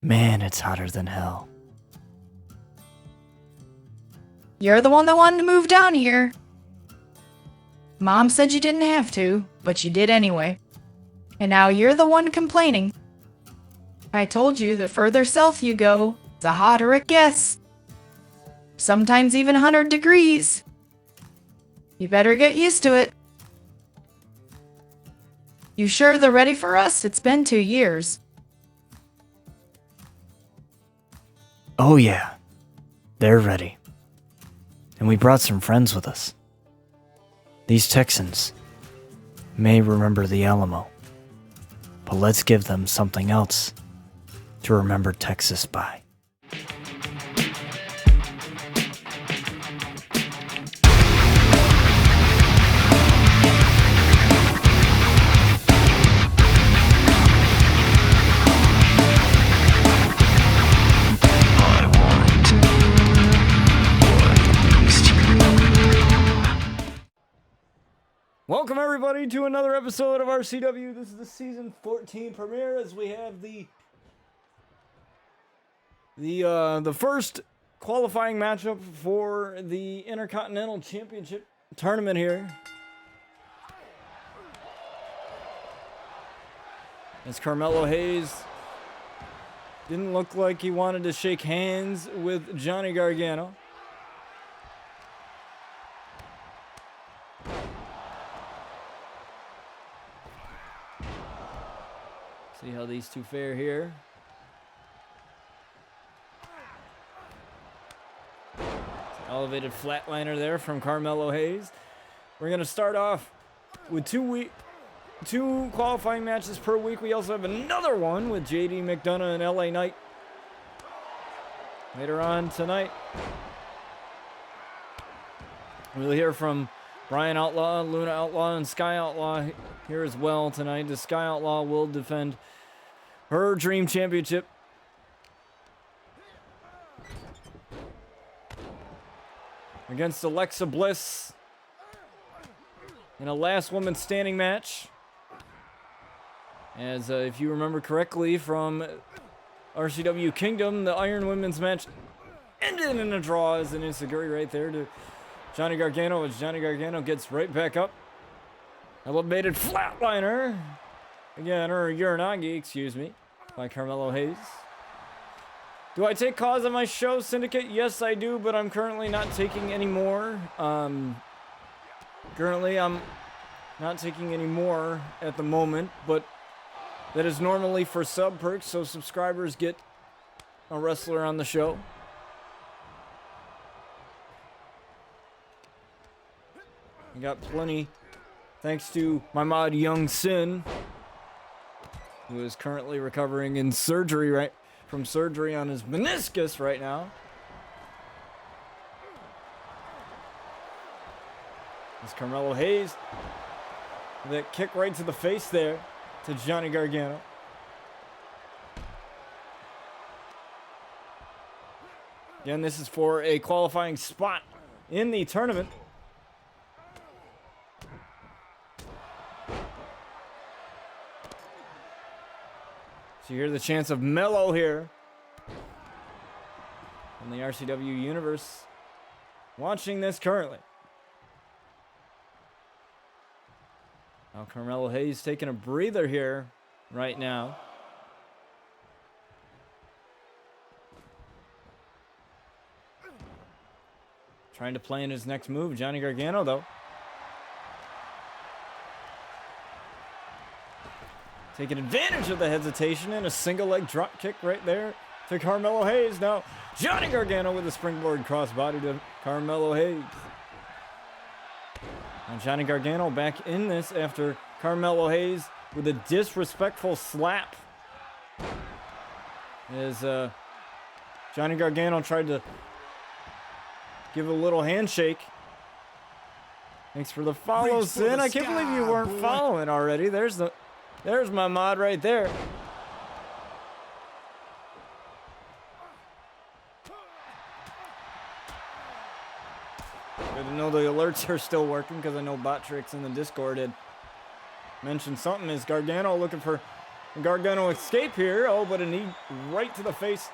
Man, it's hotter than hell. You're the one that wanted to move down here. Mom said you didn't have to, but you did anyway. And now you're the one complaining. I told you the further south you go, the hotter it gets. Sometimes even 100 degrees. You better get used to it. You sure they're ready for us? It's been 2 years. Oh yeah, they're ready. And we brought some friends with us. These Texans may remember the Alamo, but let's give them something else to remember Texas by. Welcome everybody to another episode of RCW. This is the season 14 premiere as we have the first qualifying matchup for the Intercontinental Championship tournament here. As Carmelo Hayes didn't look like he wanted to shake hands with Johnny Gargano. See how these two fare here. Elevated flatliner there from Carmelo Hayes. We're going to start off with two qualifying matches per week. We also have another one with JD McDonough and LA Knight later on tonight. We'll hear from Brian Outlaw, Luna Outlaw, and Sky Outlaw here as well tonight. The Sky Outlaw will defend her Dream Championship against Alexa Bliss in a last woman standing match. As if you remember correctly from RCW Kingdom, the Iron Women's match ended in a draw as an enziguri right there to Johnny Gargano, as Johnny Gargano gets right back up. Elevated flatliner. Again, or Uranagi, excuse me, by Carmelo Hayes. Do I take calls on my show, Syndicate? Yes, I do, but I'm currently not taking any more. Currently, I'm not taking any more at the moment, but that is normally for sub perks, so subscribers get a wrestler on the show. We got plenty, thanks to my mod Young Sin, who is currently recovering in surgery from surgery on his meniscus right now. It's Carmelo Hayes. That kick right to the face there to Johnny Gargano. Again, this is for a qualifying spot in the tournament. So you hear the chants of Mello here from the RCW universe watching this currently. Now Carmelo Hayes taking a breather here right now. Trying to plan his next move. Johnny Gargano though. Taking advantage of the hesitation and a single leg drop kick right there to Carmelo Hayes. Now, Johnny Gargano with a springboard crossbody to Carmelo Hayes. Now, Johnny Gargano back in this after Carmelo Hayes with a disrespectful slap. As Johnny Gargano tried to give a little handshake. Thanks for the follow, Sin. I can't believe you weren't following already. There's my mod right there. Good to know the alerts are still working because I know Bot Tricks in the Discord had mentioned something. Is Gargano looking for Gargano escape here. Oh, but a knee right to the face.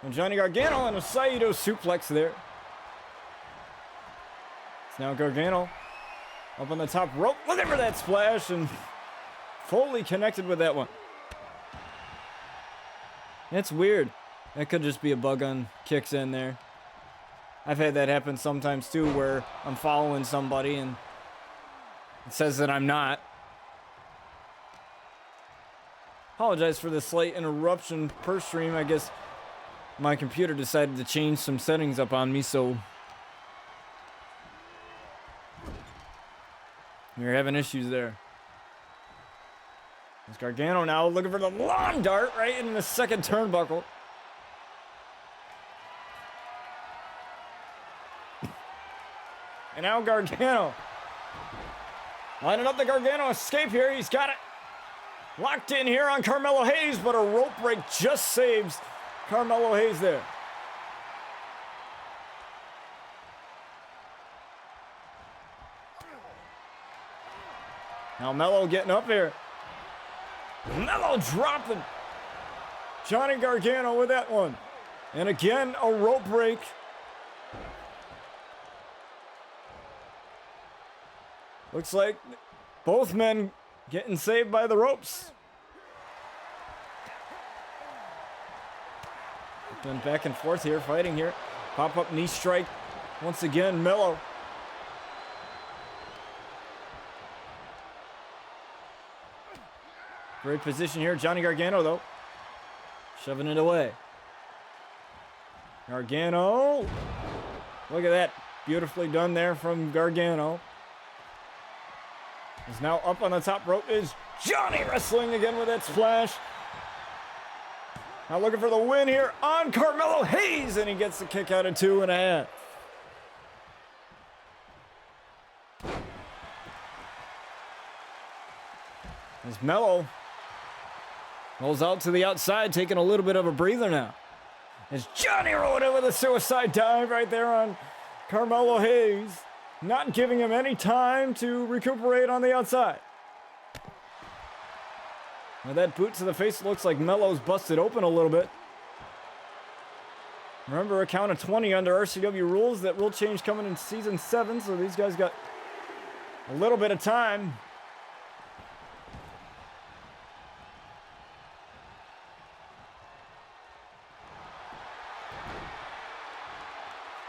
And Johnny Gargano and a Saito suplex there. It's now Gargano up on the top rope, looking for that splash, and fully connected with that one. It's weird. That could just be a bug on kicks in there. I've had that happen sometimes too, where I'm following somebody and it says that I'm not. Apologize for the slight interruption per stream. I guess my computer decided to change some settings up on me, so we're having issues there. It's Gargano now looking for the lawn dart right in the second turnbuckle. And now Gargano lining up the Gargano escape here. He's got it locked in here on Carmelo Hayes, but a rope break just saves Carmelo Hayes there. Now Melo getting up here. Melo dropping Johnny Gargano with that one. And again, a rope break. Looks like both men getting saved by the ropes. Been back and forth here, fighting here. Pop-up knee strike. Once again, Melo. Great position here. Johnny Gargano, though. Shoving it away. Gargano. Look at that. Beautifully done there from Gargano. Is now up on the top rope is Johnny wrestling again with that splash. Now looking for the win here on Carmelo Hayes, and he gets the kick out of 2.5. As Melo rolls out to the outside, taking a little bit of a breather now. As Johnny rolled in with a suicide dive right there on Carmelo Hayes, not giving him any time to recuperate on the outside. Now that boot to the face looks like Melo's busted open a little bit. Remember, a count of 20 under RCW rules. That rule change coming in Season 7, so these guys got a little bit of time.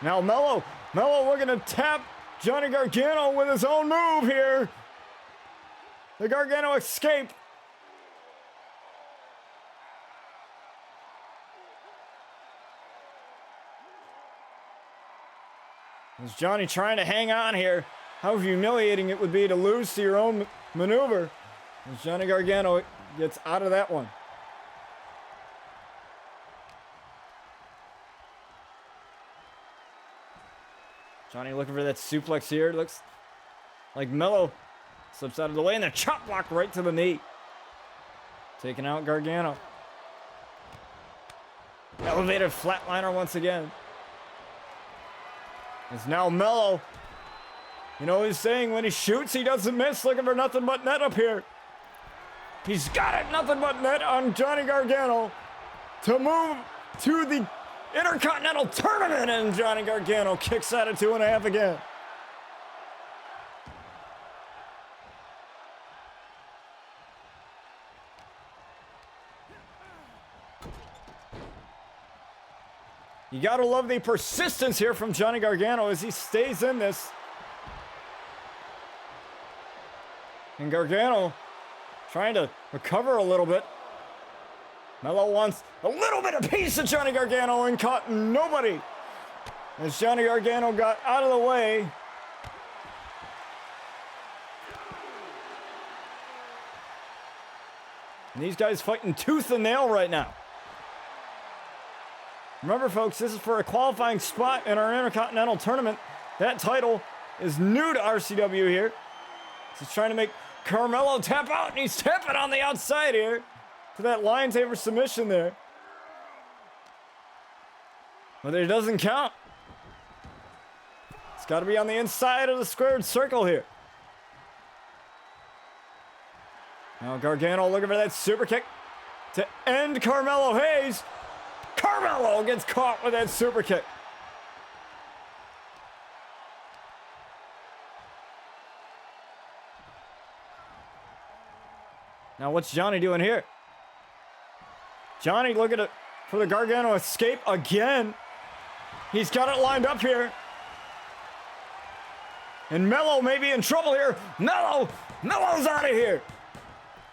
Now Melo looking to tap Johnny Gargano with his own move here. The Gargano escape. Is Johnny trying to hang on here? How humiliating it would be to lose to your own maneuver. As Johnny Gargano gets out of that one. Johnny looking for that suplex here. Looks like Melo slips out of the way, and a chop block right to the knee. Taking out Gargano. Elevated flatliner once again. It's now Melo. You know, he's saying when he shoots, he doesn't miss. Looking for nothing but net up here. He's got it, nothing but net on Johnny Gargano to move to the Intercontinental Tournament, and Johnny Gargano kicks out of 2.5 again. You gotta love the persistence here from Johnny Gargano as he stays in this. And Gargano trying to recover a little bit. Melo wants a little bit of piece of Johnny Gargano and caught nobody. As Johnny Gargano got out of the way. And these guys fighting tooth and nail right now. Remember, folks, this is for a qualifying spot in our Intercontinental Tournament. That title is new to RCW here. He's trying to make Carmelo tap out, and he's tapping on the outside here to that Lion Tamer submission there. But it doesn't count. It's got to be on the inside of the squared circle here. Now Gargano looking for that super kick to end Carmelo Hayes. Carmelo gets caught with that super kick. Now what's Johnny doing here? Johnny looking for the Gargano escape again. He's got it lined up here. And Melo may be in trouble here. Melo's out of here.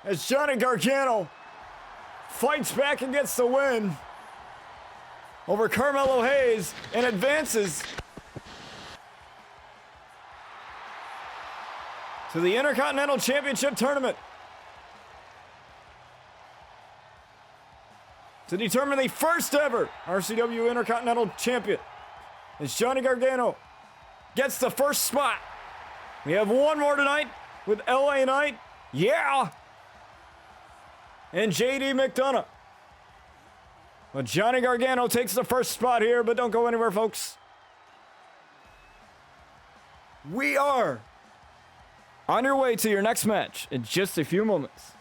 As Johnny Gargano fights back and gets the win over Carmelo Hayes and advances to the Intercontinental Championship Tournament to determine the first ever RCW Intercontinental Champion. As Johnny Gargano gets the first spot. We have one more tonight with LA Knight. Yeah! And JD McDonough. But Johnny Gargano takes the first spot here, but don't go anywhere, folks. We are on your way to your next match in just a few moments.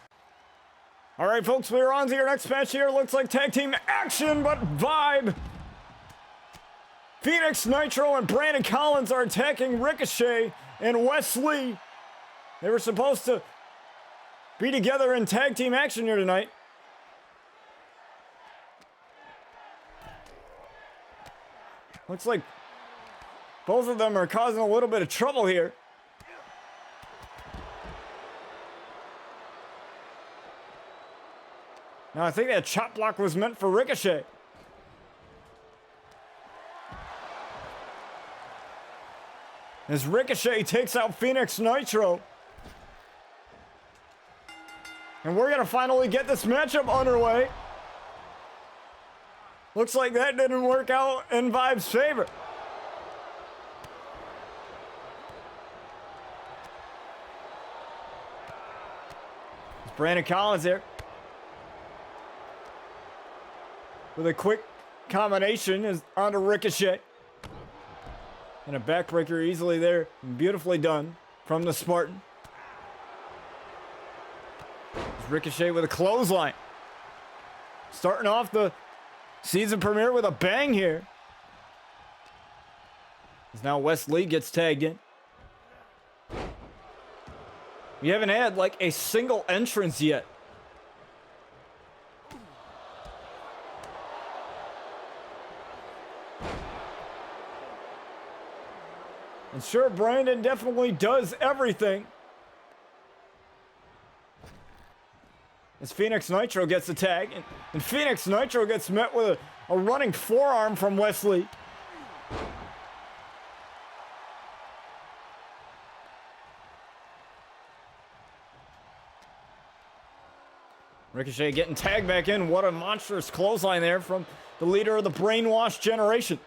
All right, folks, we're on to your next match here. Looks like tag team action, but vibe. Phoenix Nitro and Brandon Collins are attacking Ricochet and Wes Lee. They were supposed to be together in tag team action here tonight. Looks like both of them are causing a little bit of trouble here. Now I think that chop block was meant for Ricochet. As Ricochet takes out Phoenix Nitro. And we're gonna finally get this matchup underway. Looks like that didn't work out in Vibe's favor. It's Brandon Collins here. With a quick combination is onto Ricochet. And a backbreaker easily there. Beautifully done from the Spartan. It's Ricochet with a clothesline. Starting off the season premiere with a bang here. As now Wes Lee gets tagged in. We haven't had like a single entrance yet. And sure, Brandon definitely does everything. As Phoenix Nitro gets the tag, and Phoenix Nitro gets met with a running forearm from Wes Lee. Ricochet getting tagged back in. What a monstrous clothesline there from the leader of the Brainwash Generation.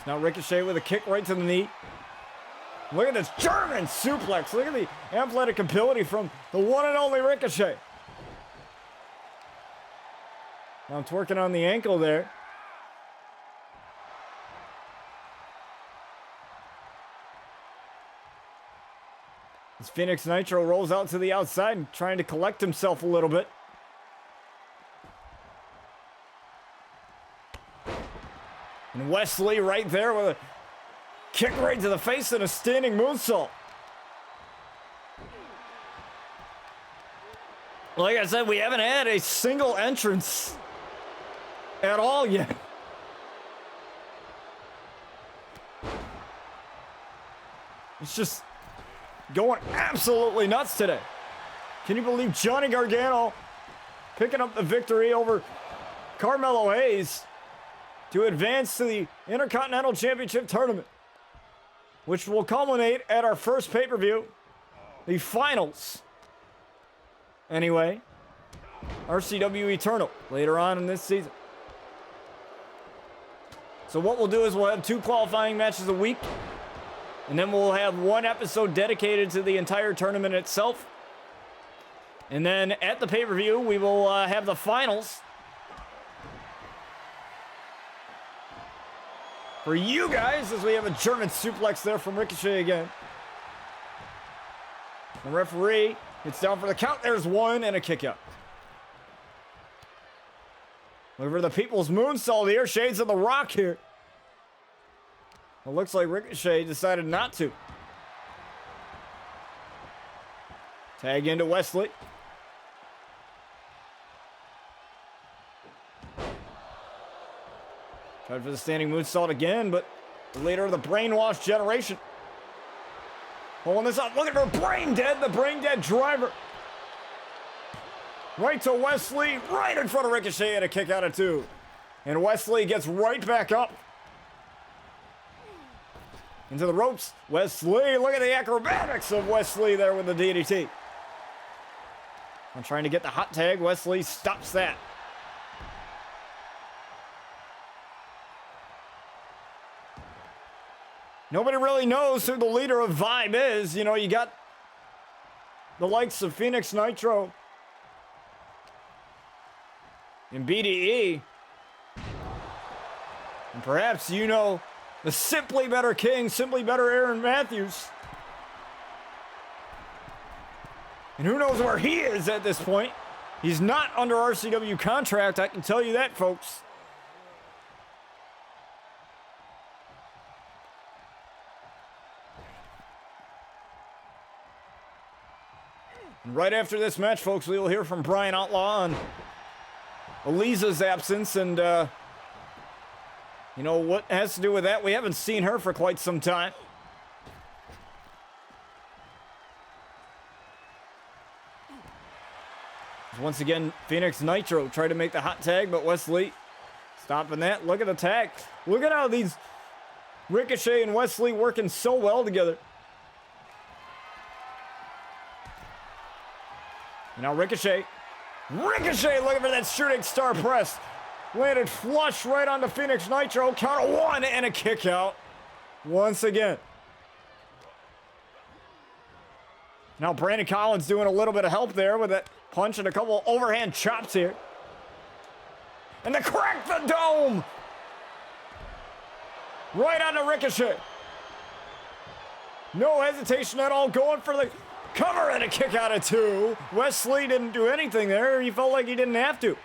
Now Ricochet with a kick right to the knee. Look at this German suplex. Look at the athletic ability from the one and only Ricochet. Now it's working on the ankle there. As Phoenix Nitro rolls out to the outside and trying to collect himself a little bit. And Wes Lee right there with a kick right to the face and a standing moonsault. Like I said, we haven't had a single entrance at all yet. It's just going absolutely nuts today. Can you believe Johnny Gargano picking up the victory over Carmelo Hayes to advance to the Intercontinental Championship Tournament, which will culminate at our first pay-per-view, the finals. Anyway, RCW Eternal later on in this season. So what we'll do is we'll have 2 qualifying matches a week, and then we'll have 1 episode dedicated to the entire tournament itself. And then at the pay-per-view, we will have the finals for you guys, as we have a German suplex there from Ricochet again. The referee gets down for the count. There's one and a kick out. Look for the People's Moonsault here. Shades of the Rock here. It looks like Ricochet decided not to. Tag into Wesley. Tried for the standing moonsault again, but the leader of the brainwashed generation. Pulling this up. Look at her brain dead. The brain dead driver. Right to Wesley. Right in front of Ricochet and a kick out of 2. And Wesley gets right back up. Into the ropes. Wesley. Look at the acrobatics of Wesley there with the DDT. I'm trying to get the hot tag. Wesley stops that. Nobody really knows who the leader of Vibe is. You know, you got the likes of Phoenix Nitro and BDE. And perhaps you know the Simply Better King, Simply Better Aaron Matthews. And who knows where he is at this point. He's not under RCW contract, I can tell you that, folks. And right after this match, folks, we will hear from Brian Outlaw on Eliza's absence. And, you know, what has to do with that? We haven't seen her for quite some time. Once again, Phoenix Nitro tried to make the hot tag, but Wesley stopping that. Look at the tag. Look at how these Ricochet and Wesley working so well together. And now Ricochet, looking for that shooting star press. Landed flush right onto Phoenix Nitro. Count of 1 and a kick out once again. Now Brandon Collins doing a little bit of help there with that punch and a couple overhand chops here. And they crack the dome! Right onto Ricochet. No hesitation at all, going for the cover and a kick out of 2. Wesley didn't do anything there. He felt like he didn't have to.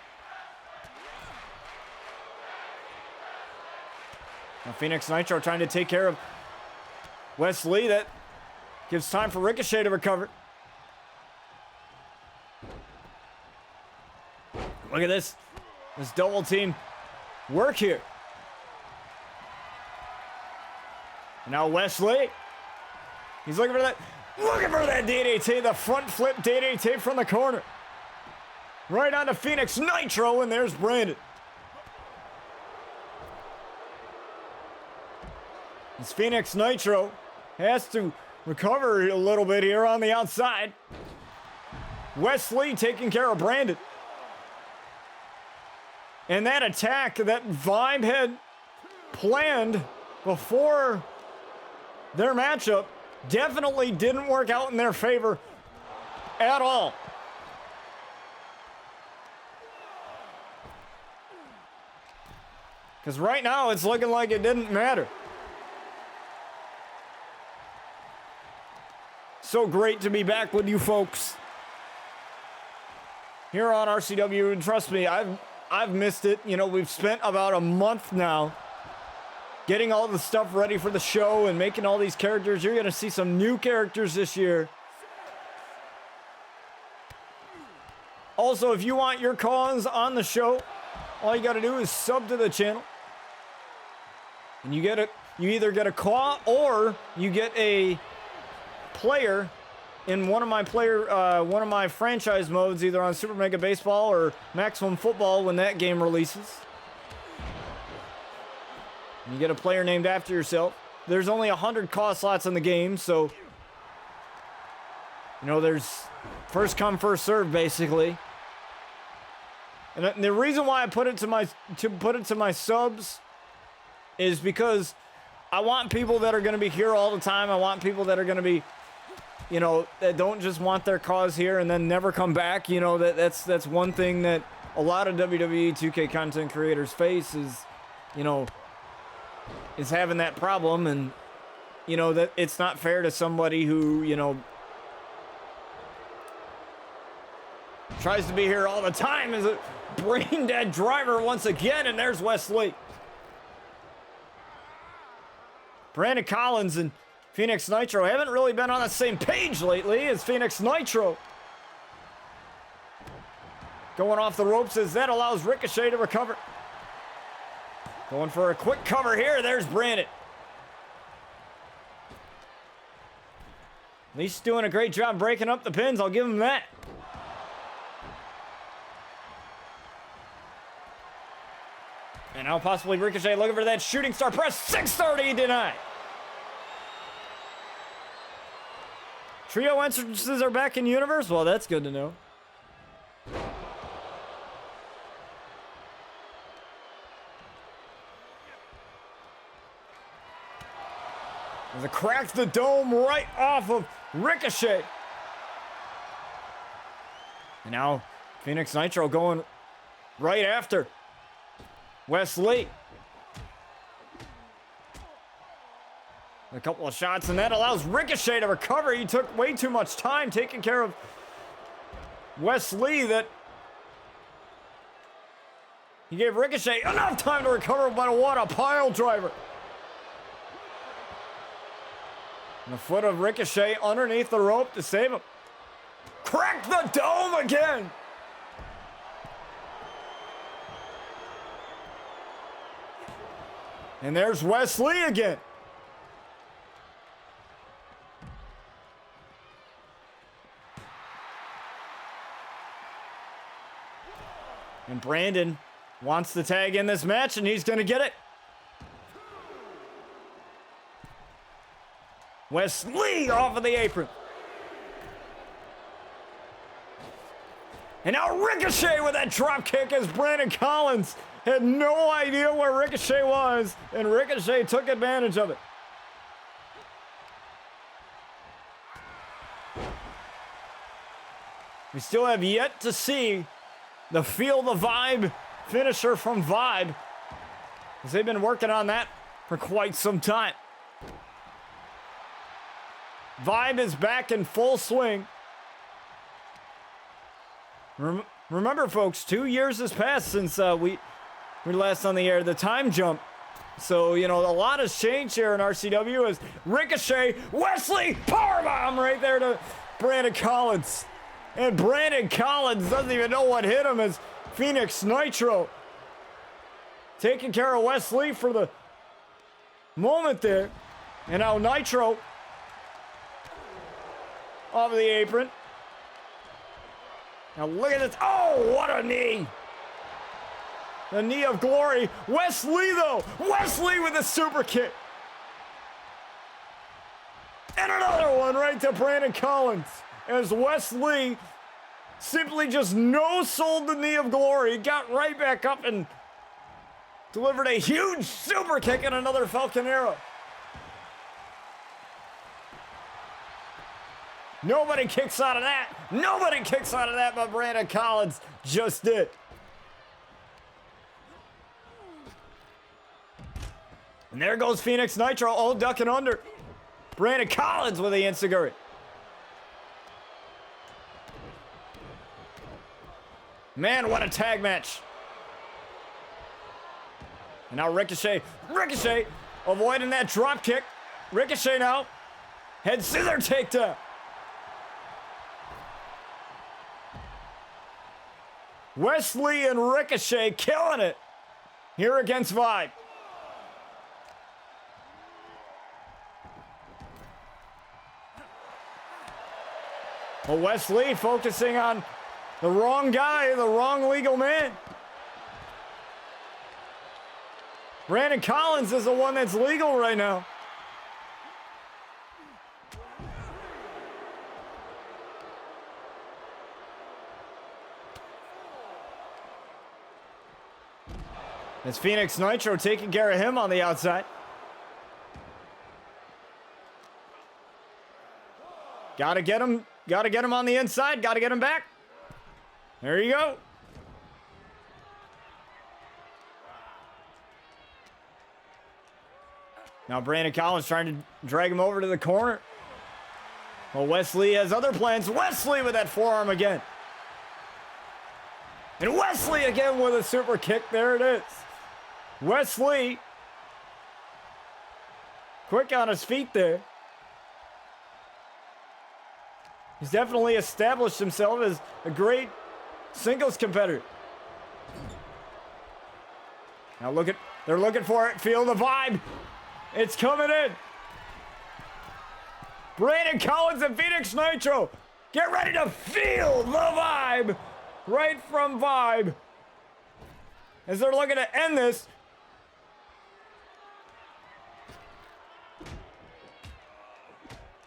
Now Phoenix Nitro trying to take care of Wesley. That gives time for Ricochet to recover. Look at this double team work here. And now Wesley, he's looking for that DDT, the front flip DDT from the corner. Right onto Phoenix Nitro, and there's Brandon. As Phoenix Nitro has to recover a little bit here on the outside. Wesley taking care of Brandon. And that attack that Vibe had planned before their matchup definitely didn't work out in their favor at all. Because right now it's looking like it didn't matter. So great to be back with you folks here on RCW, and trust me, I've missed it. You know, we've spent about a month now getting all the stuff ready for the show and making all these characters. You're going to see some new characters this year. Also, if you want your cause on the show, all you got to do is sub to the channel. And you either get a call or you get a player in one of my franchise modes, either on Super Mega Baseball or Maximum Football when that game releases. And you get a player named after yourself. There's only 100 call slots in the game, so you know there's first come first serve basically. And the reason why I put it to my subs is because I want people that are going to be here all the time. I want people that are going to be, you know, that don't just want their cause here and then never come back. You know, that's one thing that a lot of WWE 2K content creators face is, you know, is having that problem. And, you know, that it's not fair to somebody who, you know, Tries to be here all the time as a brain dead driver once again, and there's Wesley. Brandon Collins and Phoenix Nitro haven't really been on the same page lately as Phoenix Nitro. Going off the ropes as that allows Ricochet to recover. Going for a quick cover here. There's Brandon. At least doing a great job breaking up the pins. I'll give him that. And now possibly Ricochet looking for that shooting star press. 630 denied. Trio entrances are back in universe. Well, that's good to know. As it cracks the dome right off of Ricochet. And now Phoenix Nitro going right after Wesley. A couple of shots, and that allows Ricochet to recover. He took way too much time taking care of Wesley that he gave Ricochet enough time to recover, but what a pile driver. And the foot of Ricochet underneath the rope to save him. Crack the dome again. And there's Wesley again. And Brandon wants to tag in this match, and he's going to get it. Wesley off of the apron. And now Ricochet with that drop kick as Brandon Collins had no idea where Ricochet was, and Ricochet took advantage of it. We still have yet to see the Feel the Vibe finisher from Vibe, as they've been working on that for quite some time. Vibe is back in full swing. Remember, folks, 2 years has passed since we were last on the air. The time jump. So, you know, a lot has changed here in RCW as Ricochet, Wesley, powerbomb right there to Brandon Collins. And Brandon Collins doesn't even know what hit him as Phoenix Nitro taking care of Wesley for the moment there. And now Nitro off of the apron. Now look at this. Oh, what a knee. The knee of glory. Wesley, though. Wesley with a super kick. And another one right to Brandon Collins. As Wesley simply just no-sold the knee of glory. Got right back up and delivered a huge super kick and another Falcon Arrow. Nobody kicks out of that. Nobody kicks out of that, but Brandon Collins just did. And there goes Phoenix Nitro, all ducking under. Brandon Collins with the enziguri. Man, what a tag match. And now Ricochet. Ricochet avoiding that drop kick. Ricochet now. Head scissor takedown. Wesley and Ricochet killing it here against Vibe. Well, Wesley focusing on the wrong guy, the wrong legal man. Brandon Collins is the one that's legal right now. It's Phoenix Nitro taking care of him on the outside. Gotta get him on the inside, gotta get him back. There you go. Now Brandon Collins trying to drag him over to the corner. Well, Wesley has other plans. Wesley with that forearm again. And Wesley again with a super kick. There it is. Wesley, quick on his feet there. He's definitely established himself as a great singles competitor. Now they're looking for it. Feel the vibe. It's coming in. Brandon Collins and Phoenix Nitro. Get ready to feel the vibe. Right from Vibe. As they're looking to end this.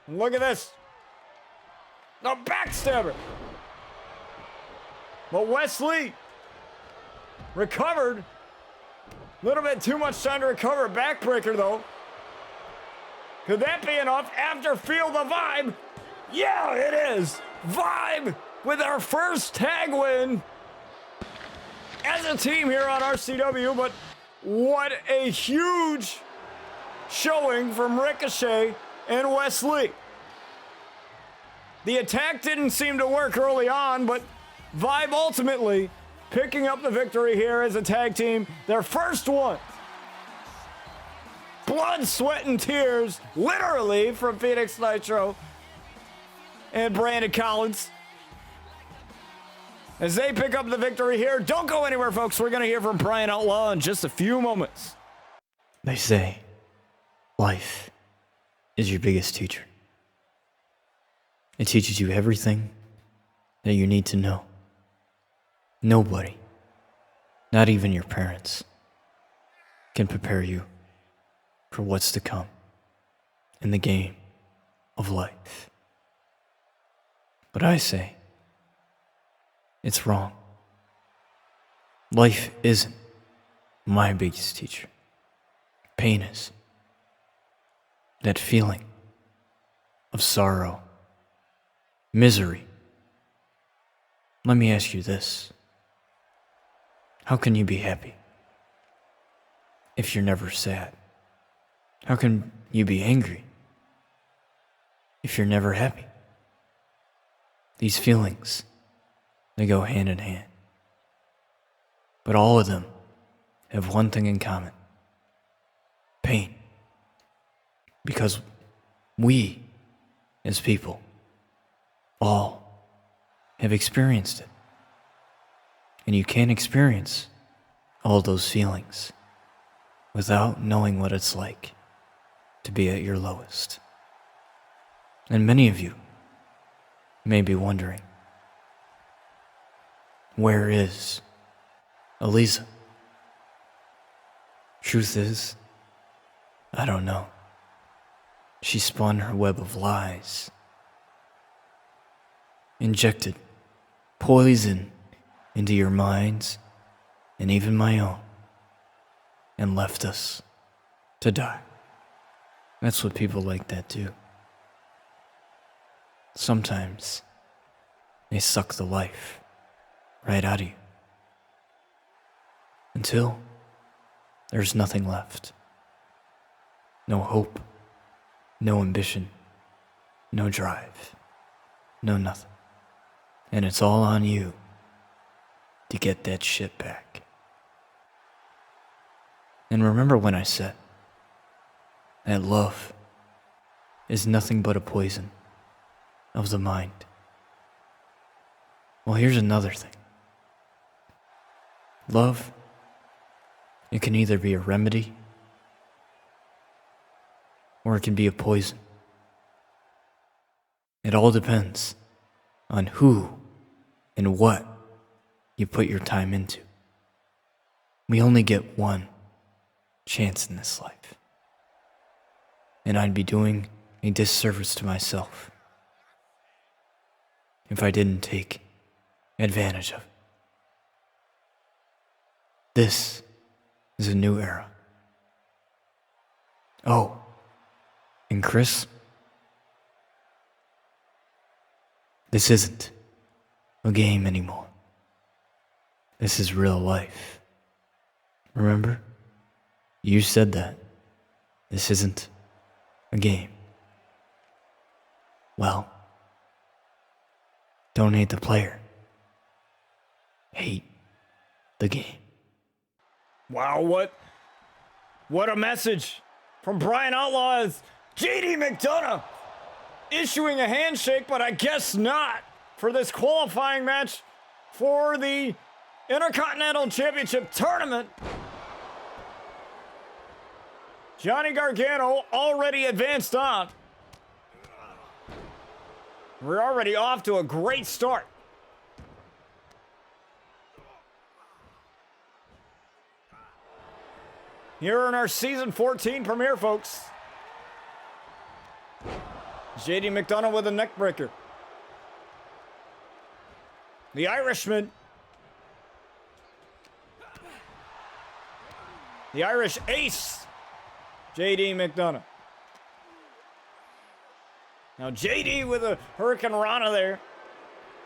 Look at this. The backstabber. But Wesley recovered. A little bit too much time to recover. Backbreaker though. Could that be enough after Feel the Vibe? Yeah, it is. Vibe with our first tag win as a team here on RCW. But what a huge showing from Ricochet and Wesley. The attack didn't seem to work early on, but Vibe ultimately picking up the victory here as a tag team. Their first one. Blood, sweat, and tears, literally, from Phoenix Nitro and Brandon Collins. As they pick up the victory here. Don't go anywhere, folks. We're going to hear from Brian Outlaw in just a few moments. They say life is your biggest teacher. It teaches you everything that you need to know. Nobody, not even your parents, can prepare you for what's to come in the game of life. But I say, it's wrong. Life isn't my biggest teacher. Pain is. That feeling of sorrow, misery. Let me ask you this. How can you be happy if you're never sad? How can you be angry if you're never happy? These feelings, they go hand in hand. But all of them have one thing in common. Pain. Because we, as people, all have experienced it. And you can't experience all those feelings without knowing what it's like to be at your lowest. And many of you may be wondering, where is Eliza? Truth is, I don't know. She spun her web of lies, injected poison into your minds and even my own, and left us to die. That's what people like that do. Sometimes they suck the life right out of you until there's nothing left. No hope, no ambition, no drive, no nothing. And it's all on you to get that shit back. And remember when I said that love is nothing but a poison of the mind. Well, here's another thing. Love, it can either be a remedy or it can be a poison. It all depends on who and what you put your time into. We only get one chance in this life. And I'd be doing a disservice to myself if I didn't take advantage of it. This is a new era. Oh, and Chris, this isn't a game anymore. This is real life. Remember? You said that. This isn't a game. Well, don't hate the player. Hate the game. Wow, what a message from Brian Outlaw as JD McDonough issuing a handshake, but I guess not for this qualifying match for the Intercontinental Championship Tournament. Johnny Gargano already advanced on. We're already off to a great start. Here in our Season 14 premiere, folks. JD McDonough with a neck breaker. The Irishman. The Irish ace, JD McDonough. Now JD with a Hurricane Rana there.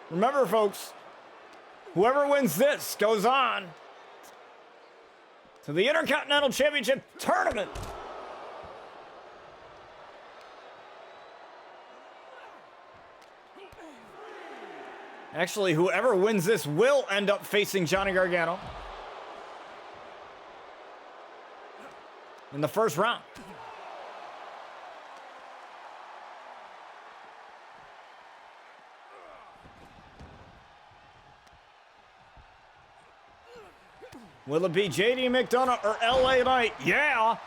Remember, folks, whoever wins this goes on to the Intercontinental Championship Tournament. Actually, whoever wins this will end up facing Johnny Gargano in the first round. Will it be JD McDonough or LA Knight? Yeah!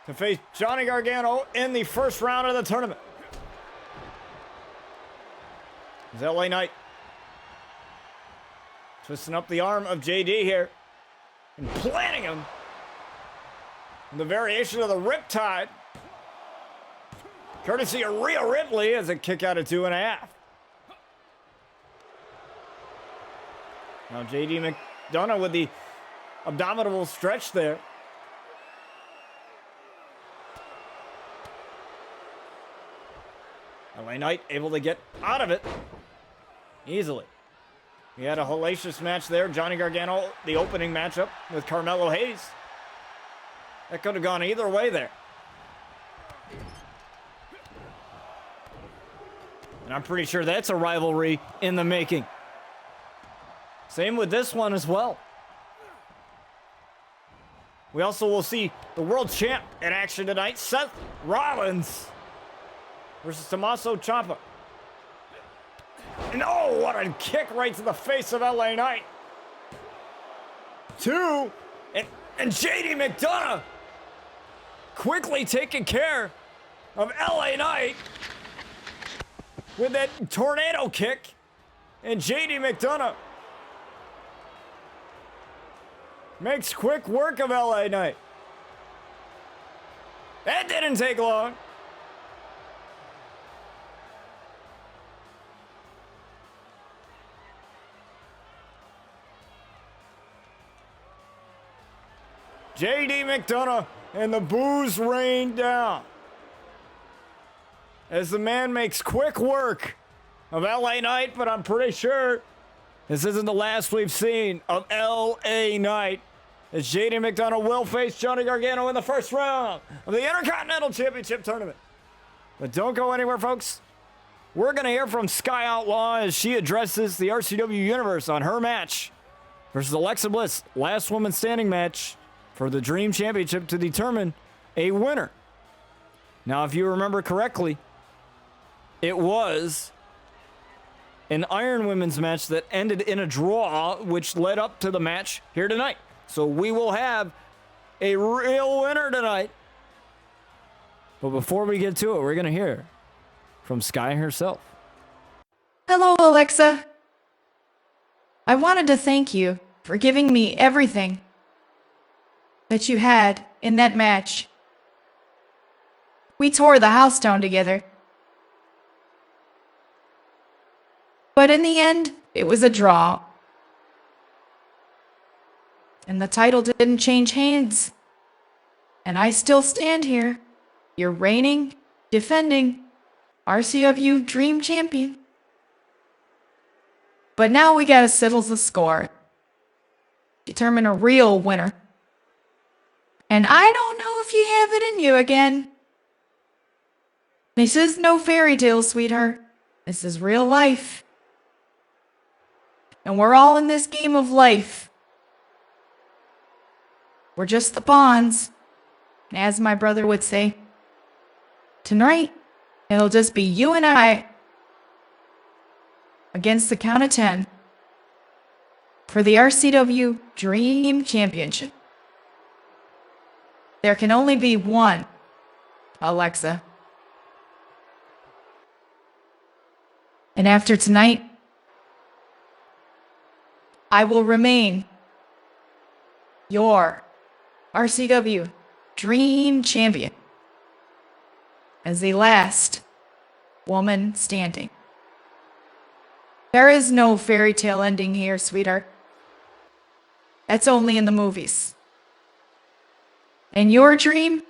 To face Johnny Gargano in the first round of the tournament. It's LA Knight twisting up the arm of JD here and planting him in the variation of the Riptide, courtesy of Rhea Ripley, as a kick out of 2.5. Now JD McDonough with the abdominal stretch there. LA Knight able to get out of it easily. We had a hellacious match there. Johnny Gargano, the opening matchup with Carmelo Hayes. That could have gone either way there. And I'm pretty sure that's a rivalry in the making. Same with this one as well. We also will see the world champ in action tonight, Seth Rollins versus Tommaso Ciampa. And oh, what a kick right to the face of LA Knight. 2, and JD McDonough quickly taking care of LA Knight with that tornado kick. And JD McDonough makes quick work of LA Knight. That didn't take long. JD McDonough and the boos rain down as the man makes quick work of LA Knight, but I'm pretty sure this isn't the last we've seen of LA Knight, as JD McDonough will face Johnny Gargano in the first round of the Intercontinental Championship Tournament. But don't go anywhere, folks. We're going to hear from Sky Outlaw as she addresses the RCW Universe on her match versus Alexa Bliss, last woman standing match for the Dream Championship to determine a winner. Now, if you remember correctly, it was an Iron Women's match that ended in a draw, which led up to the match here tonight. So we will have a real winner tonight. But before we get to it, we're going to hear from Sky herself. Hello, Alexa. I wanted to thank you for giving me everything that you had in that match. We tore the house down together. But in the end, it was a draw. And the title didn't change hands. And I still stand here, your reigning, defending RCW Dream Champion. But now we gotta settle the score. Determine a real winner. And I don't know if you have it in you again. This is no fairy tale, sweetheart. This is real life. And we're all in this game of life. We're just the pawns. And as my brother would say, tonight, it'll just be you and I against the count of 10 for the RCW Dream Championship. There can only be one, Alexa. And after tonight, I will remain your RCW Dream Champion as the last woman standing. There is no fairy tale ending here, sweetheart. That's only in the movies. And your dream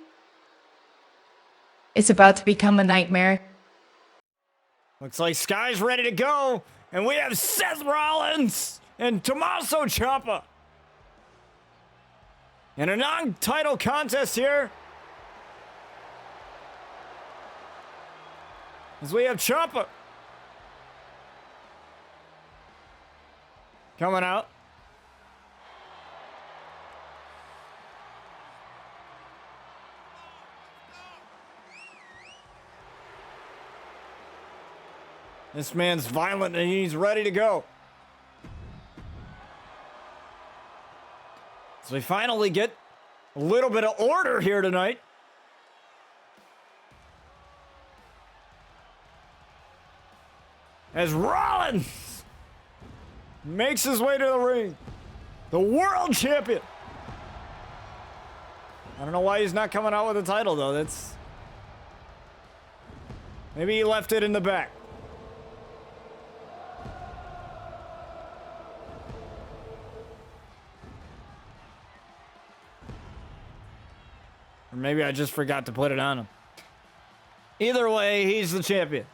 is about to become a nightmare. Looks like Sky's ready to go, and we have Seth Rollins and Tommaso Ciampa in a non-title contest here. As we have Ciampa coming out. This man's violent and he's ready to go. So we finally get a little bit of order here tonight. As Rollins makes his way to the ring. The world champion. I don't know why he's not coming out with a title though. Maybe he left it in the back. Or maybe I just forgot to put it on him. Either way, he's the champion.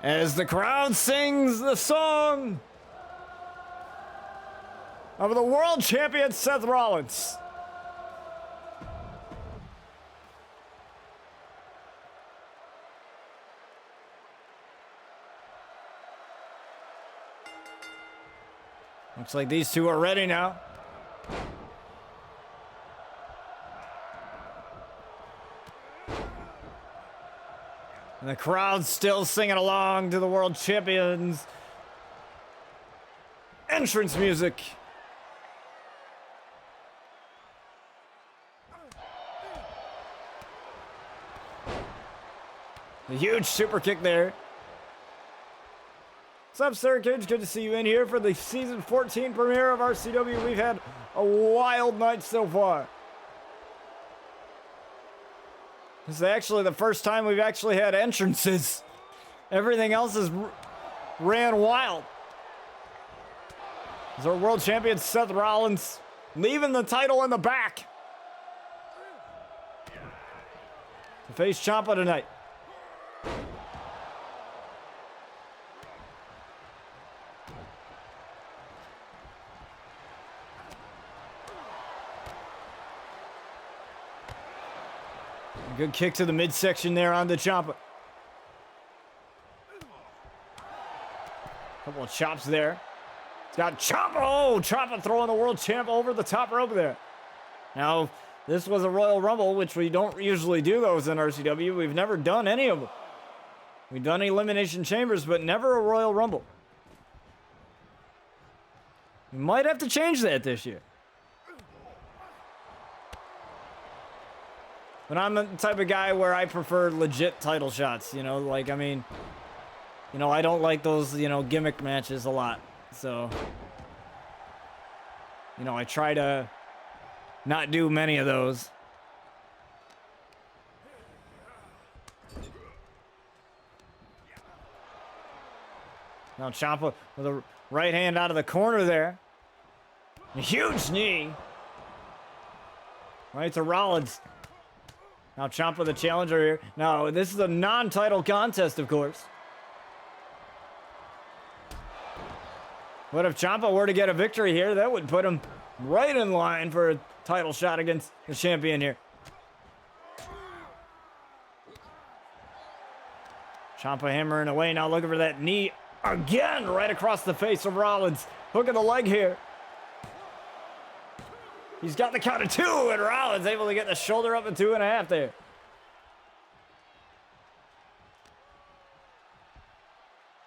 As the crowd sings the song of the world champion Seth Rollins. Looks like these two are ready now. And the crowd's still singing along to the world champion's entrance music. A huge super kick there. What's up, Sir Cage? Good to see you in here for the season 14 premiere of RCW. We've had a wild night so far. This is actually the first time we've actually had entrances. Everything else is ran wild. As our world champion Seth Rollins leaving the title in the back to face Ciampa tonight. Good kick to the midsection there on the Ciampa. Couple of chops there. It's got Ciampa. Oh, Ciampa throwing the world champ over the top rope there. Now, this was a Royal Rumble, which we don't usually do those in RCW. We've never done any of them. We've done Elimination Chambers, but never a Royal Rumble. We might have to change that this year. But I'm the type of guy where I prefer legit title shots, you know, like, I mean, you know, I don't like those, you know, gimmick matches a lot. So, you know, I try to not do many of those. Now Ciampa with a right hand out of the corner there. A huge knee. Right to Rollins. Now Ciampa the challenger here. Now this is a non-title contest, of course. But if Ciampa were to get a victory here, that would put him right in line for a title shot against the champion here. Ciampa hammering away now, looking for that knee again right across the face of Rollins. Hook of the leg here. He's got the count of 2, and Rollins able to get the shoulder up at 2.5 there.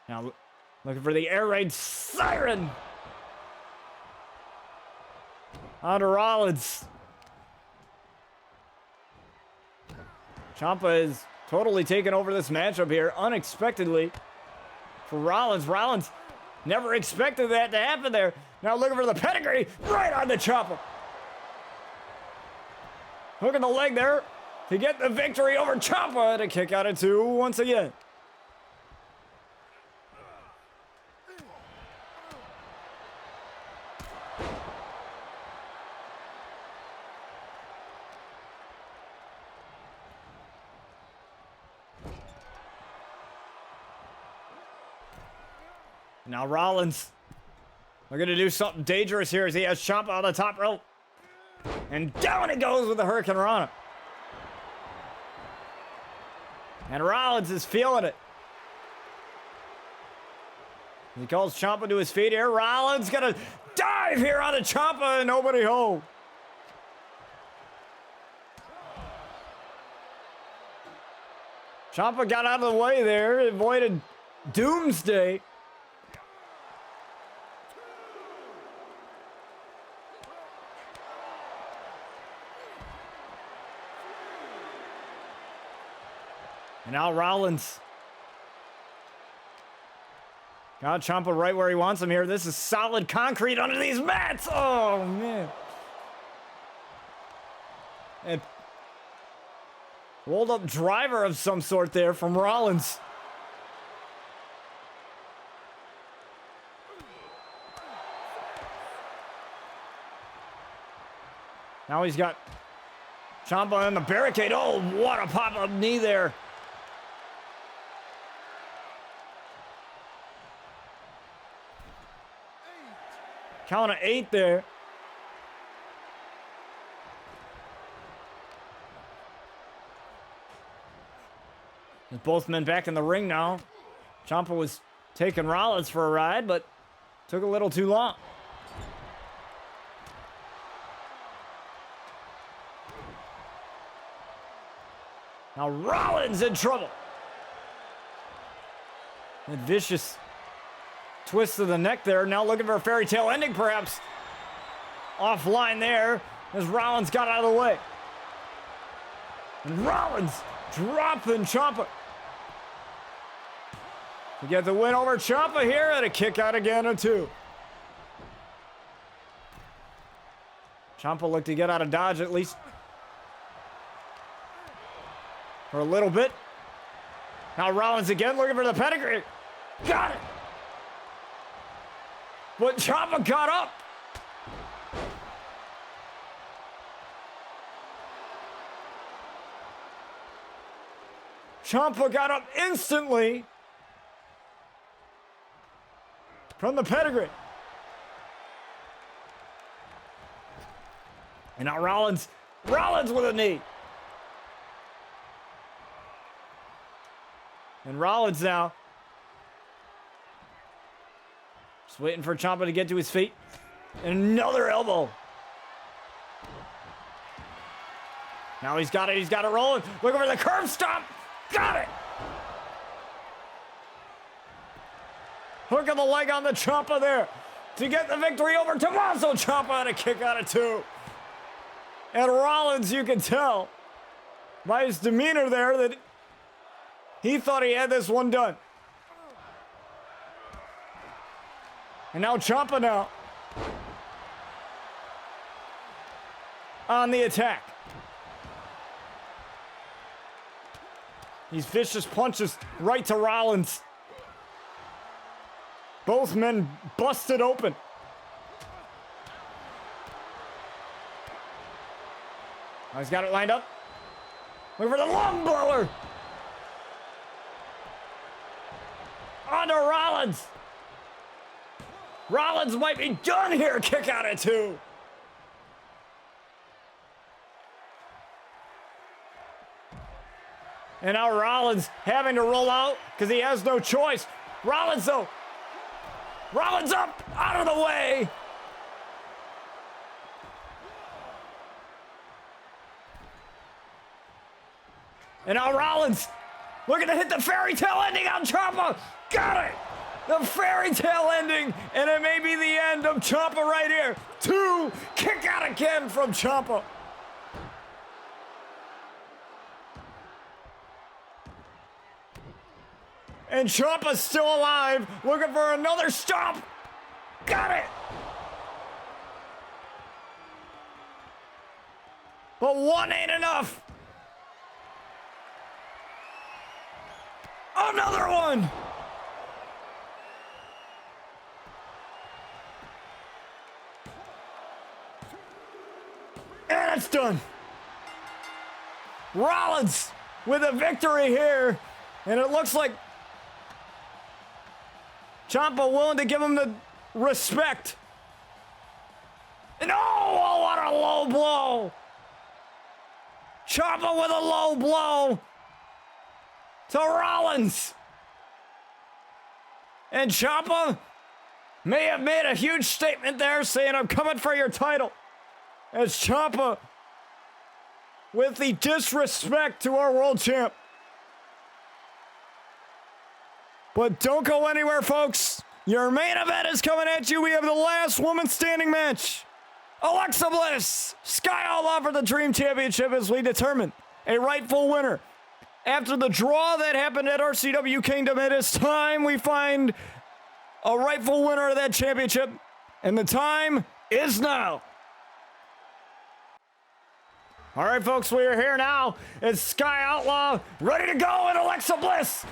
Now looking for the air raid siren. On to Rollins. Ciampa is totally taken over this matchup here unexpectedly for Rollins. Rollins never expected that to happen there. Now looking for the pedigree right on the Ciampa. Hooking the leg there to get the victory over Ciampa to kick out at 2 once again. Now Rollins, we're going to do something dangerous here as he has Ciampa on the top rope. And down it goes with the Hurricane Rana. And Rollins is feeling it. He calls Ciampa to his feet here. Rollins going to dive here on the Ciampa and nobody home. Ciampa got out of the way there, avoided doomsday. And now Rollins got Ciampa right where he wants him here. This is solid concrete under these mats. Oh, man. And rolled up driver of some sort there from Rollins. Now he's got Ciampa on the barricade. Oh, what a pop-up knee there. Count of 8 there. With both men back in the ring now. Ciampa was taking Rollins for a ride, but took a little too long. Now Rollins in trouble. That vicious twist of the neck there. Now looking for a fairy tale ending, perhaps. Offline there as Rollins got out of the way. And Rollins dropping Ciampa. To get the win over Ciampa here and a kick out again or 2. Ciampa looked to get out of dodge at least for a little bit. Now Rollins again looking for the pedigree. Got it. But Ciampa got up. Ciampa got up instantly from the pedigree. And now Rollins with a knee. And Rollins now just waiting for Ciampa to get to his feet. And another elbow. Now he's got it rolling. Looking for the curb stomp. Got it. Hook of the leg on the Ciampa there to get the victory over Tommaso Ciampa and a kick out of 2. And Rollins, you can tell by his demeanor there that he thought he had this one done. And now Ciampa now on the attack. These vicious punches right to Rollins. Both men busted open. Now he's got it lined up. Look for the lung blower. On to Rollins. Rollins might be done here. Kick out at 2. And now Rollins having to roll out because he has no choice. Rollins, though. Rollins up, out of the way. And now Rollins looking to hit the fairy tale ending on Ciampa. Got it. The fairy tale ending, and it may be the end of Ciampa right here. 2, kick out again from Ciampa. And Ciampa's still alive, looking for another stomp. Got it. But 1 ain't enough. Another one. And it's done. Rollins with a victory here. And it looks like Ciampa willing to give him the respect. And oh, what a low blow. Ciampa with a low blow to Rollins. And Ciampa may have made a huge statement there saying, I'm coming for your title. As Ciampa with the disrespect to our world champ. But don't go anywhere, folks. Your main event is coming at you. We have the last woman standing match. Alexa Bliss, Sky Outlaw for the Dream Championship as we determine a rightful winner. After the draw that happened at RCW Kingdom, it is time we find a rightful winner of that championship. And the time is now. All right, folks, we are here now. It's Sky Outlaw ready to go, and Alexa Bliss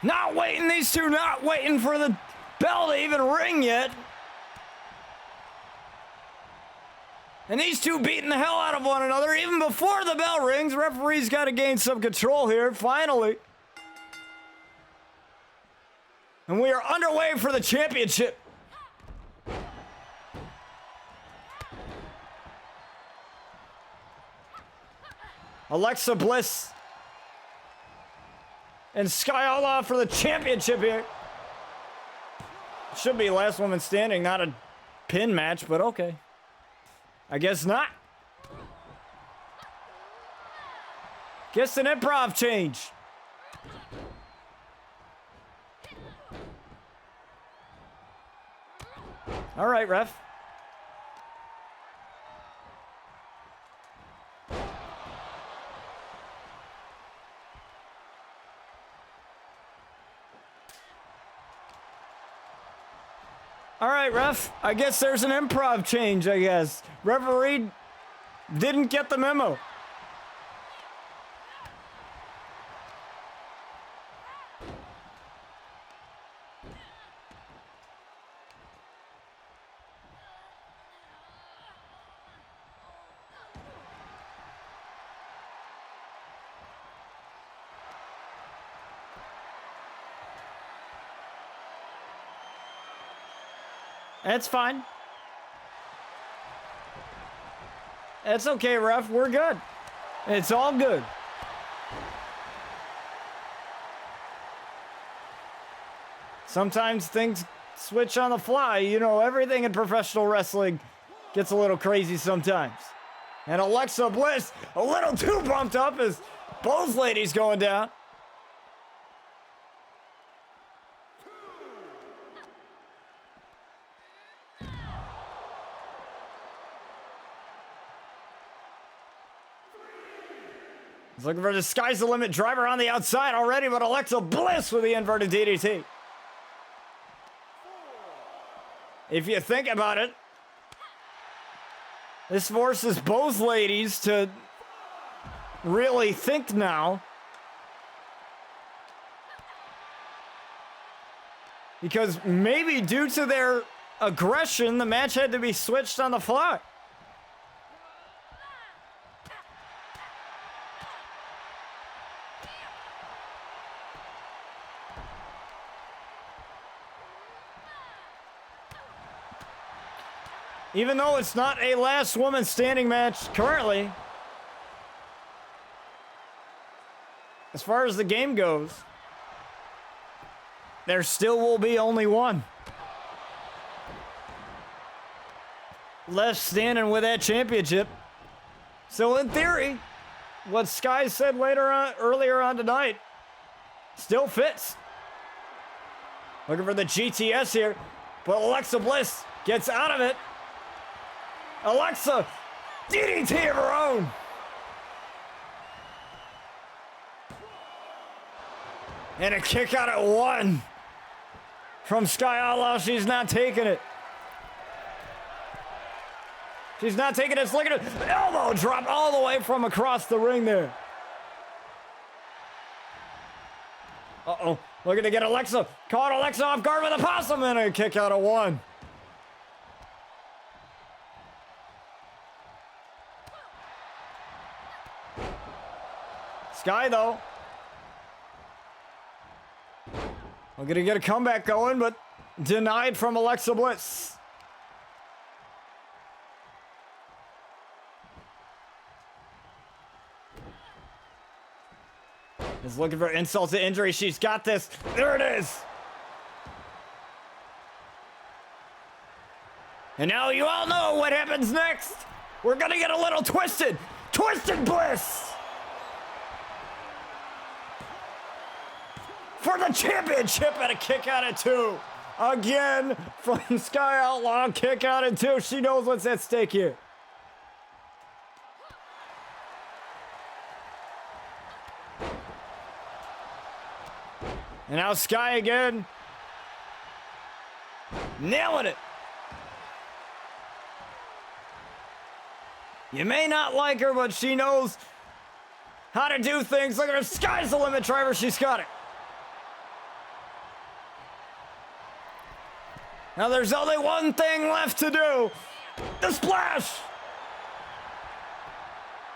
not waiting. These two not waiting for the bell to even ring yet. And these two beating the hell out of one another even before the bell rings. Referee's got to gain some control here, finally. And we are underway for the championship. Alexa Bliss and Sky Outlaw for the championship here. Should be last woman standing, not a pin match, but okay. I guess not. Guess an improv change. All right, ref. All right, ref. I guess there's an improv change, I guess. Referee didn't get the memo. That's fine. It's okay, ref. We're good. It's all good. Sometimes things switch on the fly. You know, everything in professional wrestling gets a little crazy sometimes. And Alexa Bliss, a little too bumped up as both ladies going down. He's looking for the sky's the limit driver on the outside already, but Alexa Bliss with the inverted DDT. If you think about it, this forces both ladies to really think now. Because maybe due to their aggression, the match had to be switched on the fly. Even though it's not a last woman standing match currently, as far as the game goes, there still will be only one left standing with that championship. So in theory, what Sky said earlier on tonight still fits. Looking for the GTS here, but Alexa Bliss gets out of it. Alexa, DDT of her own. And a kick out at 1 from Sky Outlaw. She's not taking it. She's not taking it. Look at it. Elbow drop all the way from across the ring there. Uh-oh. Looking to get Alexa. Caught Alexa off guard with a possum and a kick out at 1. Sky, though. We're going to get a comeback going, but denied from Alexa Bliss. Is looking for insult to injury. She's got this. There it is. And now you all know what happens next. We're going to get a little twisted. Twisted Bliss. For the championship and a kick out at 2. Again from Sky Outlaw. Kick out at 2. She knows what's at stake here. And now Sky again. Nailing it. You may not like her, but she knows how to do things. Look at her. Sky's the limit driver. She's got it. Now there's only one thing left to do. The splash.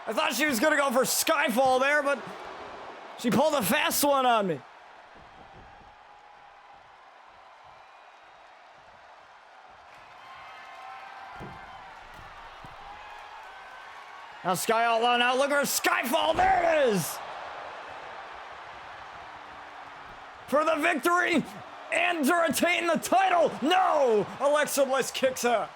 I thought she was going to go for Skyfall there, but she pulled a fast one on me. Now Sky Outlaw, now look at her Skyfall, there it is! For the victory and to retain the title! No! Alexa Bliss kicks out.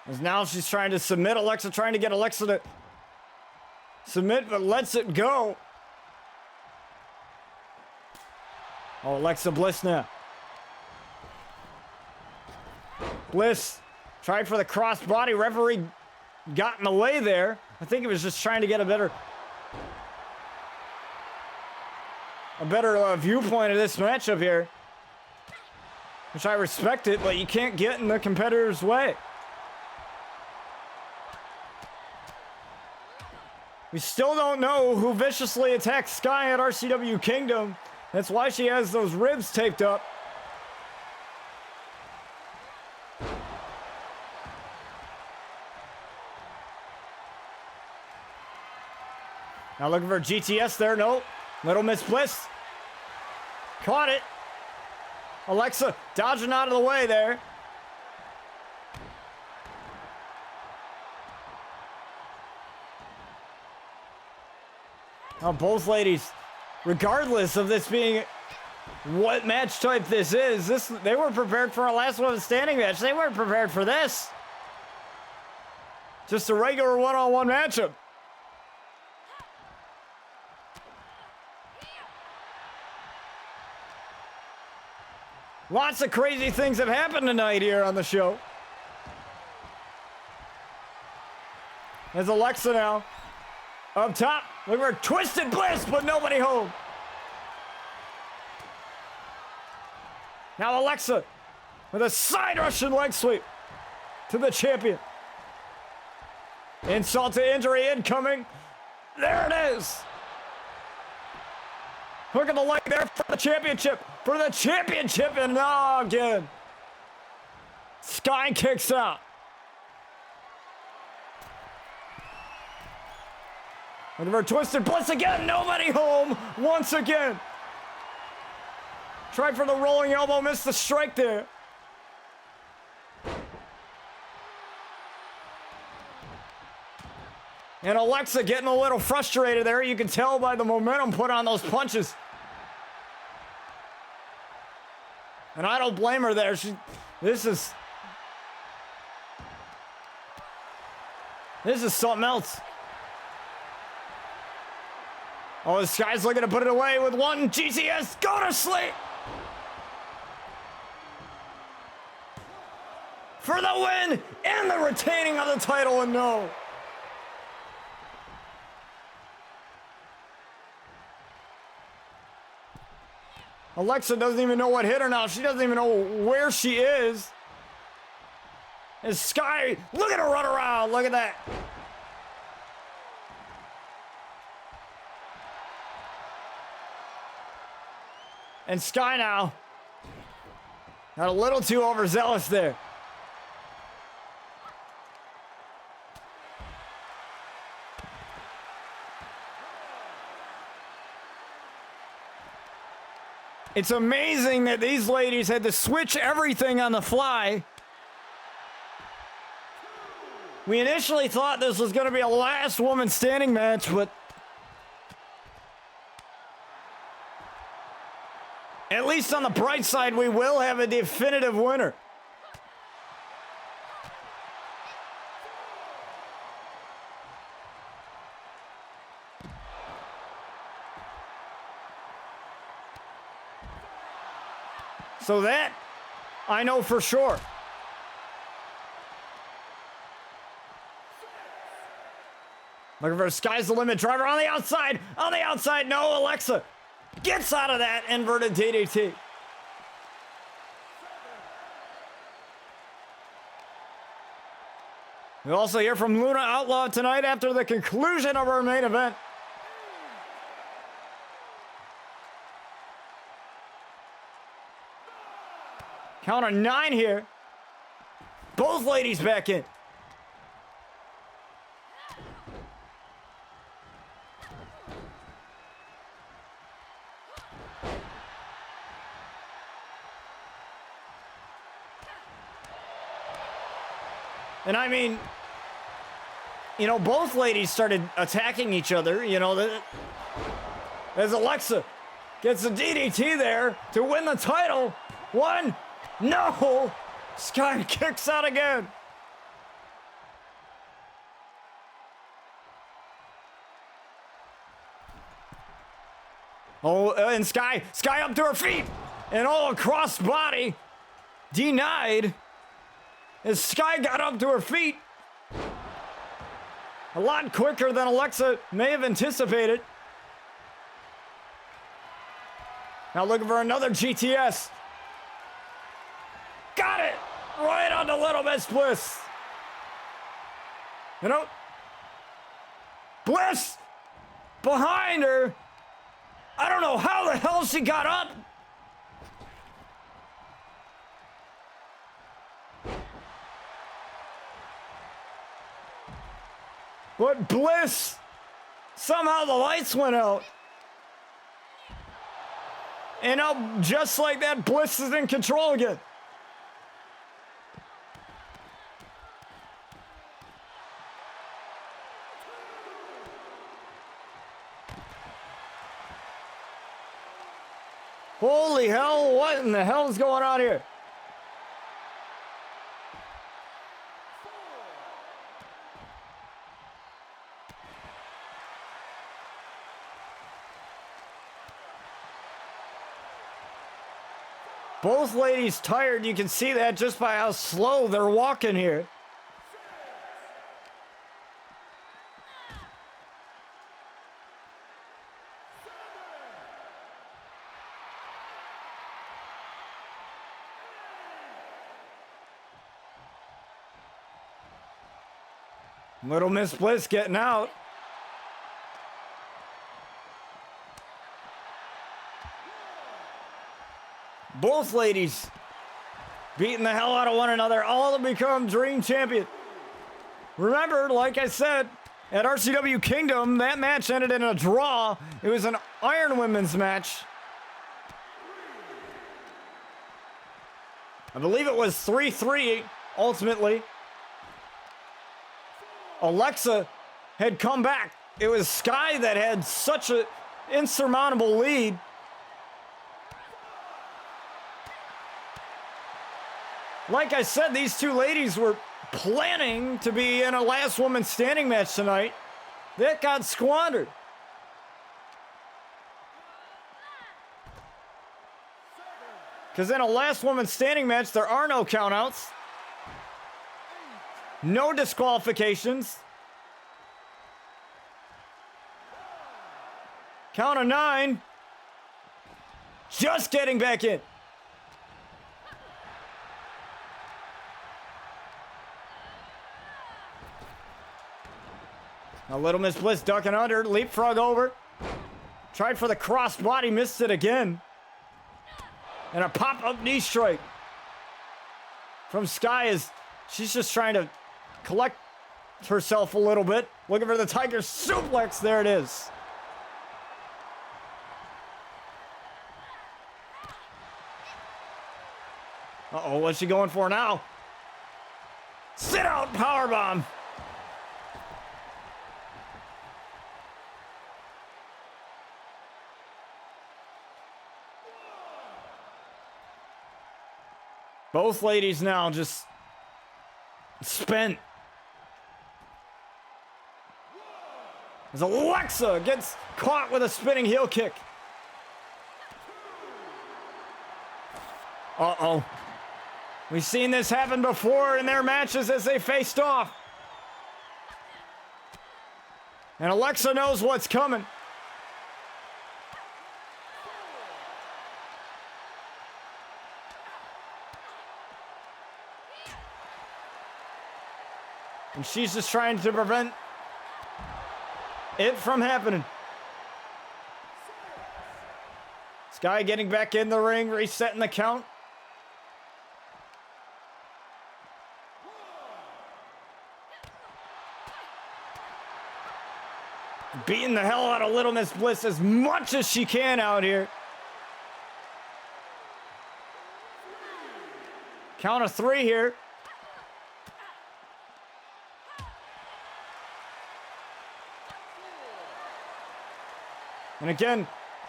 As now she's trying to submit Alexa, trying to get Alexa to submit, but lets it go. Oh, Alexa Bliss now. Bliss tried for the crossbody. Referee got in the way there. I think he was just trying to get a better viewpoint of this matchup here, which I respect it, but you can't get in the competitor's way. We still don't know who viciously attacked Sky at RCW Kingdom. That's why she has those ribs taped up. Now looking for GTS there. Nope. Little Miss Bliss. Caught it. Alexa dodging out of the way there. Now both ladies, regardless of this being what match type this is, they were prepared for a last woman standing match. They weren't prepared for this. Just a regular one-on-one matchup. Lots of crazy things have happened tonight here on the show. There's Alexa now. Up top, look for Twisted Bliss, but nobody home. Now Alexa with a side Russian leg sweep to the champion. Insult to injury incoming. There it is. Hook of the leg there for the championship. For the championship, and again. Sky kicks out. Look at her twisted Bliss again. Nobody home once again. Tried for the rolling elbow, missed the strike there. And Alexa getting a little frustrated there. You can tell by the momentum put on those punches. And I don't blame her there. This is something else. Oh, this guy's looking to put it away with one GTS. Go to sleep. For the win and the retaining of the title, and no. Alexa doesn't even know what hit her now. She doesn't even know where she is. And Sky, look at her run around. Look at that. And Sky now got a little too overzealous there. It's amazing that these ladies had to switch everything on the fly. We initially thought this was going to be a last woman standing match, but at least on the bright side, we will have a definitive winner. So that, I know for sure. Looking for a sky's the limit driver on the outside. On the outside, no, Alexa gets out of that inverted DDT. We'll also hear from Luna Outlaw tonight after the conclusion of our main event. Count of 9 here. Both ladies back in. And I mean, you know, both ladies started attacking each other, you know, as Alexa gets a DDT there to win the title. 1, no! Sky kicks out again. Oh, and Sky up to her feet. And all across body. Denied. As Sky got up to her feet. A lot quicker than Alexa may have anticipated. Now looking for another GTS. Got it! Right on the Little Miss Bliss. You know, Bliss behind her. I don't know how the hell she got up. But Bliss, somehow the lights went out. And now, just like that, Bliss is in control again. Holy hell, what in the hell is going on here? Both ladies tired. You can see that just by how slow they're walking here. Little Miss Bliss getting out. Both ladies beating the hell out of one another, all to become Dream Champion. Remember, like I said, at RCW Kingdom. That match ended in a draw. It was an Iron Women's match. I believe it was 3-3 ultimately. Alexa had come back. It was Sky that had such an insurmountable lead. Like I said, these two ladies were planning to be in a last woman standing match tonight. That got squandered. Because in a last woman standing match, there are no countouts. No disqualifications. Count of 9. Just getting back in. Now Little Miss Bliss ducking under, leapfrog over. Tried for the crossbody, missed it again. And a pop-up knee strike from Sky as she's just trying to collect herself a little bit. Looking for the Tiger suplex. There it is. Uh-oh, what's she going for now? Sit out powerbomb. Both ladies now just spent. As Alexa gets caught with a spinning heel kick. Uh-oh. We've seen this happen before in their matches as they faced off. And Alexa knows what's coming. And she's just trying to prevent it from happening. Sky getting back in the ring, resetting the count. Beating the hell out of Little Miss Bliss as much as she can out here. Count of 3 here. And again,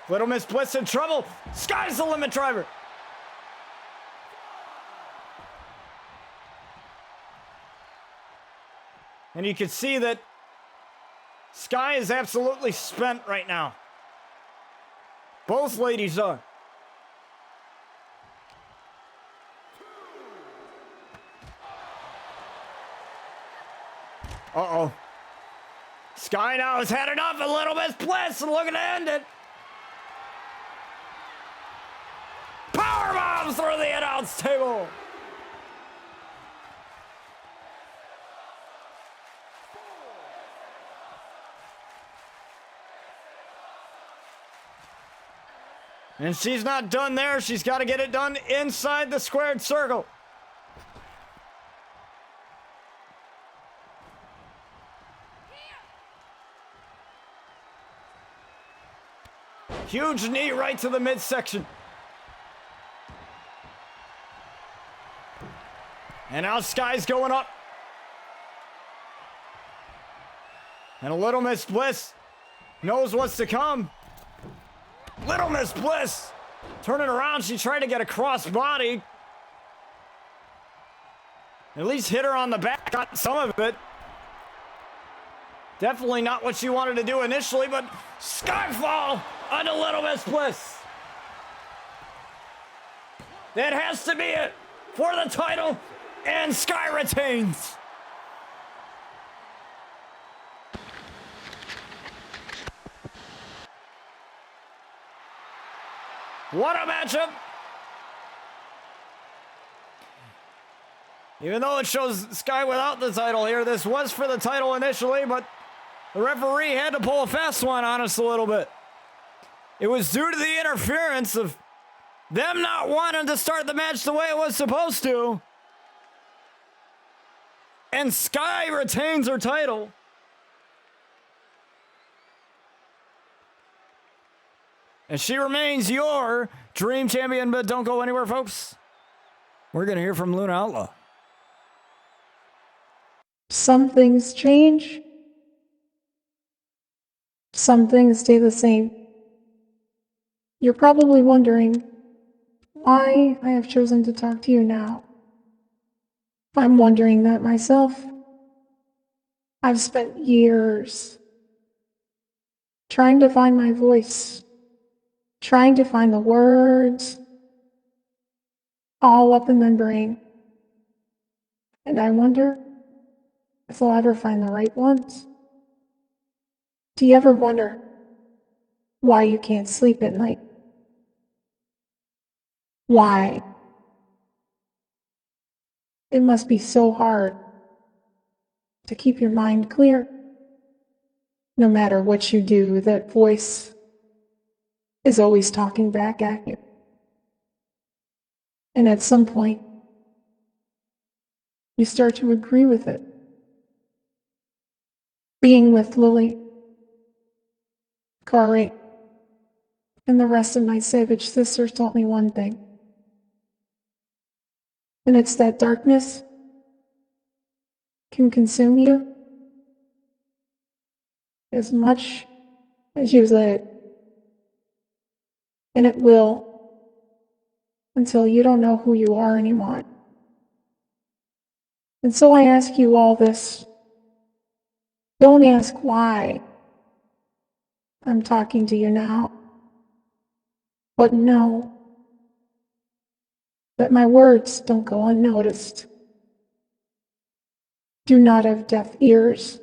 Little Miss Bliss in trouble. Sky's the limit driver. And you can see that Sky is absolutely spent right now. Both ladies are. Uh-oh. Sky now has had enough of Little Miss Bliss and looking to end it. Powerbomb through the announce table. And she's not done there. She's got to get it done inside the squared circle. Huge knee right to the midsection. And now Sky's going up. And a Little Miss Bliss knows what's to come. Little Miss Bliss turning around. She tried to get a crossbody. At least hit her on the back. Got some of it. Definitely not what she wanted to do initially, but Skyfall onto Little Miss Bliss. That has to be it for the title, and Sky retains. What a matchup! Even though it shows Sky without the title here, this was for the title initially, but the referee had to pull a fast one on us a little bit. It was due to the interference of them not wanting to start the match the way it was supposed to. And Sky retains her title. And she remains your Dream Champion, but don't go anywhere, folks. We're going to hear from Luna Outlaw. Some things change. Some things stay the same. You're probably wondering why I have chosen to talk to you now. I'm wondering that myself. I've spent years trying to find my voice, trying to find the words, all up in my brain. And I wonder if I'll ever find the right ones. Do you ever wonder why you can't sleep at night? Why? It must be so hard to keep your mind clear. No matter what you do, that voice is always talking back at you. And at some point, you start to agree with it. Being with Lily, Kari, and the rest of my savage sisters taught me one thing. And it's that darkness can consume you as much as you let it. And it will, until you don't know who you are anymore. And so I ask you all this. Don't ask why I'm talking to you now. But know that my words don't go unnoticed. Do not have deaf ears.